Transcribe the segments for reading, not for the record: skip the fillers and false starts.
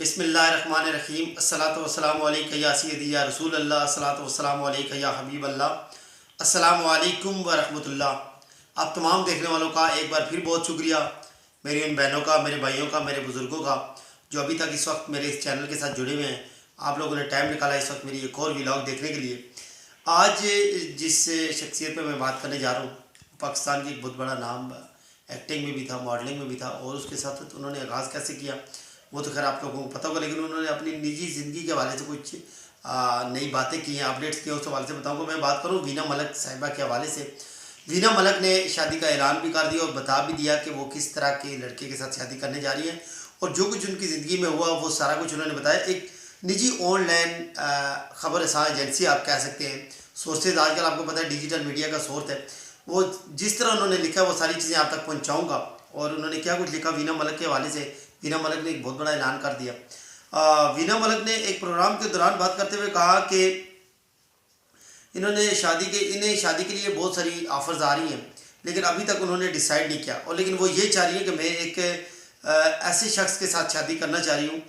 بسم اللہ الرحمن الرحیم الصلاۃ والسلام علیکہ یا سیدی یا رسول اللہ الصلاۃ والسلام علیکہ یا حبیب اللہ السلام علیکم ورحمۃ اللہ۔ آپ تمام دیکھنے والوں کا ایک بار پھر بہت شکریہ، میری ان بہنوں کا، میرے بھائیوں کا، میرے بزرگوں کا جو ابھی تک اس وقت میرے اس چینل کے ساتھ جڑے ہوئے ہیں۔ آپ لوگوں نے ٹائم نکالا اس وقت میری ایک اور ولاگ دیکھنے کے لیے۔ آج جس شخصیت پہ میں بات کرنے جا رہا ہوں، پاکستان کی ایک بہت بڑا نام، ایکٹنگ میں بھی تھا، ماڈلنگ میں بھی تھا، اور اس کے ساتھ انہوں نے آغاز کیسے کیا وہ تو خیر آپ لوگوں کو پتہ ہوگا، لیکن انہوں نے اپنی نجی زندگی کے حوالے سے کچھ نئی باتیں کی ہیں، اپڈیٹس کی ہیں، اس حوالے سے بتاؤں گا۔ میں بات کروں وینا ملک صاحبہ کے حوالے سے۔ وینا ملک نے شادی کا اعلان بھی کر دیا اور بتا بھی دیا کہ وہ کس طرح کے لڑکے کے ساتھ شادی کرنے جا رہی ہیں، اور جو کچھ ان کی زندگی میں ہوا وہ سارا کچھ انہوں نے بتایا۔ ایک نجی آن لائن خبر رساں ایجنسی آپ کہہ سکتے ہیں، سورسز آج کل آپ کو پتہ ہے ڈیجیٹل میڈیا کا سورس ہے، وہ جس طرح انہوں نے لکھا وہ ساری چیزیں آپ تک پہنچاؤں گا۔ اور انہوں نے کیا کچھ لکھا وینا ملک کے حوالے سے، وینا ملک نے ایک بہت بڑا اعلان کر دیا۔ وینا ملک نے ایک پروگرام کے دوران بات کرتے ہوئے کہا کہ انہیں شادی کے لیے بہت ساری آفرز آ رہی ہیں، لیکن ابھی تک انہوں نے ڈیسائیڈ نہیں کیا، اور لیکن وہ یہ چاہ رہی ہے کہ میں ایک ایسے شخص کے ساتھ شادی کرنا چاہ رہی ہوں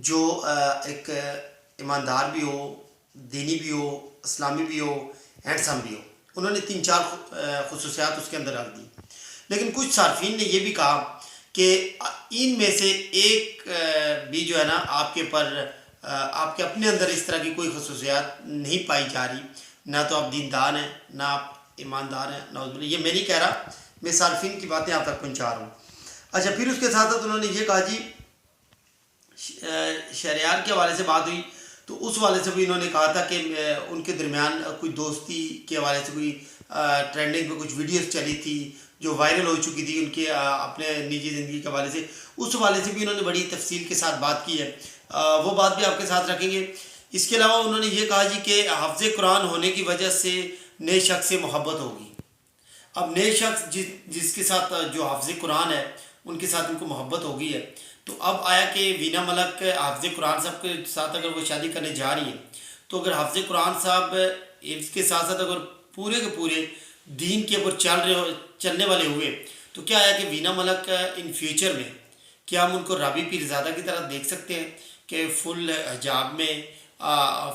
جو ایک ایماندار بھی ہو، دینی بھی ہو، اسلامی بھی ہو، ہینڈسم بھی ہو۔ انہوں نے 3-4 خصوصیات اس کے اندر رکھ دی، لیکن کچھ صارفین نے یہ بھی کہا کہ ان میں سے ایک بھی جو ہے نا آپ کے اپنے اندر اس طرح کی کوئی خصوصیات نہیں پائی جا رہی، نہ تو آپ دیندار ہیں، نہ آپ ایماندار ہیں، نعوذ باللہ۔ یہ میں نہیں کہہ رہا، میں صارفین کی باتیں آپ تک پہنچا رہا ہوں۔ اچھا، پھر اس کے ساتھ ساتھ انہوں نے یہ کہا جی شہریار کے حوالے سے بات ہوئی، تو اس حوالے سے بھی انہوں نے کہا تھا کہ ان کے درمیان کوئی دوستی کے حوالے سے کوئی ٹرینڈنگ پہ کچھ ویڈیوز چلی تھی جو وائرل ہو چکی تھی ان کے اپنے نجی زندگی کے حوالے سے، اس حوالے سے بھی انہوں نے بڑی تفصیل کے ساتھ بات کی ہے، وہ بات بھی آپ کے ساتھ رکھیں گے۔ اس کے علاوہ انہوں نے یہ کہا جی کہ حافظ قرآن ہونے کی وجہ سے نئے شخص سے محبت ہوگی۔ اب نئے شخص جس کے ساتھ جو حافظ قرآن ہے ان کے ساتھ ان کو محبت ہو گئی ہے، تو اب آیا کہ وینا ملک حافظ قرآن صاحب کے ساتھ اگر وہ شادی کرنے جا رہی ہیں، تو اگر حافظ قرآن صاحب اس کے ساتھ ساتھ اگر پورے کے پورے دین کے اوپر چلنے والے ہوئے، تو کیا آیا کہ وینا ملک ان فیوچر میں کیا ہم ان کو رابی پیرزادہ کی طرح دیکھ سکتے ہیں کہ فل حجاب میں،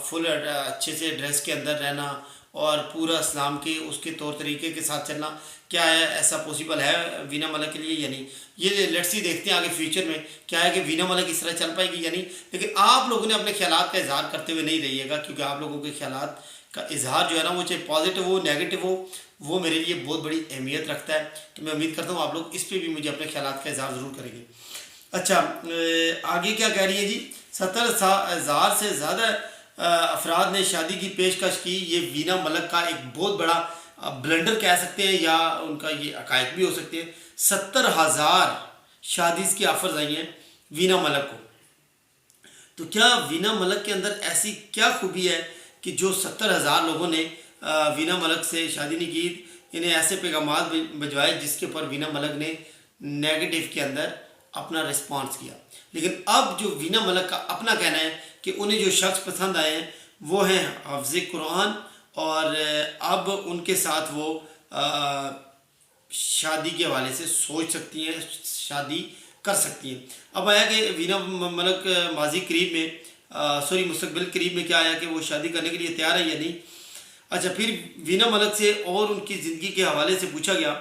فل اچھے سے ڈریس کے اندر رہنا اور پورا اسلام کے اس کے طور طریقے کے ساتھ چلنا، کیا ہے ایسا پاسبل ہے وینا ملک کے لیے یا نہیں؟ یہ لیٹس سی دیکھتے ہیں آگے فیوچر میں کیا ہے کہ وینا ملک اس طرح چل پائے گی یا نہیں۔ لیکن آپ لوگوں نے اپنے خیالات کا اظہار کرتے ہوئے نہیں رہیے گا، کیونکہ آپ لوگوں کے خیالات کا اظہار جو ہے نا وہ چاہے پازیٹیو ہو نیگیٹو ہو، وہ میرے لیے بہت بڑی اہمیت رکھتا ہے، تو میں امید کرتا ہوں آپ لوگ اس پہ بھی مجھے اپنے خیالات کا اظہار ضرور کریں گے۔ اچھا، آگے کیا کہہ رہی ہے جی، 70,000 سے زیادہ افراد نے شادی کی پیشکش کی۔ یہ وینا ملک کا ایک بہت بڑا بلنڈر کہہ سکتے ہیں، یا ان کا یہ عقائد بھی ہو سکتے ہیں۔ 70,000 شادیز کی آفرز آئی ہیں وینا ملک کو، تو کیا وینا ملک کے اندر ایسی کیا خوبی ہے کہ جو 70,000 لوگوں نے وینا ملک سے شادی نہیں کی، انہیں ایسے پیغامات بھجوائے جس کے اوپر وینا ملک نے نیگیٹو کے اندر اپنا رسپانس کیا۔ لیکن اب جو وینا ملک کا اپنا کہنا ہے کہ انہیں جو شخص پسند آئے ہیں وہ ہیں حافظ قرآن، اور اب ان کے ساتھ وہ شادی کے حوالے سے سوچ سکتی ہیں، شادی کر سکتی ہیں۔ اب آیا کہ وینا ملک مستقبل قریب میں کیا آیا کہ وہ شادی کرنے کے لیے تیار ہے یا نہیں۔ اچھا، پھر وینا ملک سے اور ان کی زندگی کے حوالے سے پوچھا گیا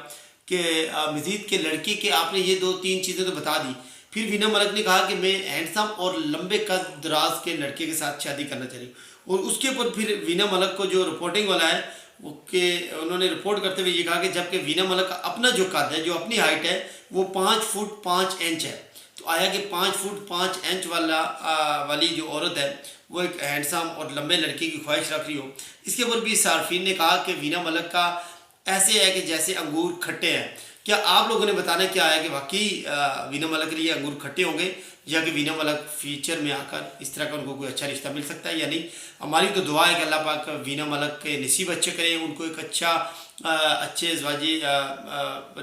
کہ مزید کے لڑکے کے آپ نے یہ 2-3 چیزیں تو بتا دی، پھر وینا ملک نے کہا کہ میں ہینڈسم اور لمبے قد دراز کے لڑکے کے ساتھ شادی کرنا چاہ رہی ہوں۔ اور اس کے اوپر پھر وینا ملک کو جو رپورٹنگ والا ہے وہ کہ انہوں نے رپورٹ کرتے ہوئے یہ کہا کہ جب کہ وینا ملک کا اپنا جو قد ہے، جو اپنی ہائٹ ہے، وہ 5 فٹ 5 انچ ہے، تو آیا کہ 5 فٹ 5 انچ والی جو عورت ہے وہ ایک ہینڈسم اور لمبے لڑکے کی خواہش رکھ رہی ہو۔ اس کے اوپر بھی صارفین نے کہا کہ وینا ملک کا ایسے ہے کہ جیسے انگور کھٹے ہیں۔ کیا آپ لوگوں نے بتانا کیا ہے کہ واقعی وینا ملک کے لیے انگور کھٹے ہوں گے، یا کہ وینا ملک فیوچر میں آ کر اس طرح کا ان کو کوئی اچھا رشتہ مل سکتا ہے یا نہیں؟ ہماری تو دعا ہے کہ اللہ پاک وینا ملک کے نصیب اچھے کریں، ان کو ایک اچھے ازواجی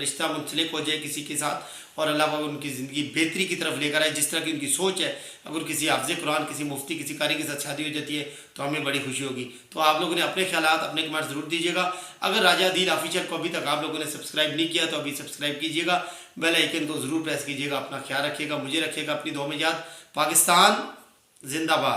رشتہ منسلک ہو جائے کسی کے ساتھ، اور اللہ پاک ان کی زندگی بہتری کی طرف لے کر آئے جس طرح کی ان کی سوچ ہے۔ اگر کسی حافظ قرآن، کسی مفتی، کسی قاری کے ساتھ شادی ہو جاتی ہے تو ہمیں بڑی خوشی ہوگی۔ تو آپ لوگوں نے اپنے خیالات، اپنے کمنٹ ضرور دیجیے گا۔ اگر راجہ عدیل آفیشیل کو ابھی تک آپ لوگوں نے سبسکرائب نہیں کیا تو ابھی سبسکرائب کیجیے گا، بیل آئیکن کو ضرور پریس کیجیے گا۔ اپنا خیال رکھیے گا، مجھے رکھیے گا اپنی دعا میں یاد۔ پاکستان زندہ باد.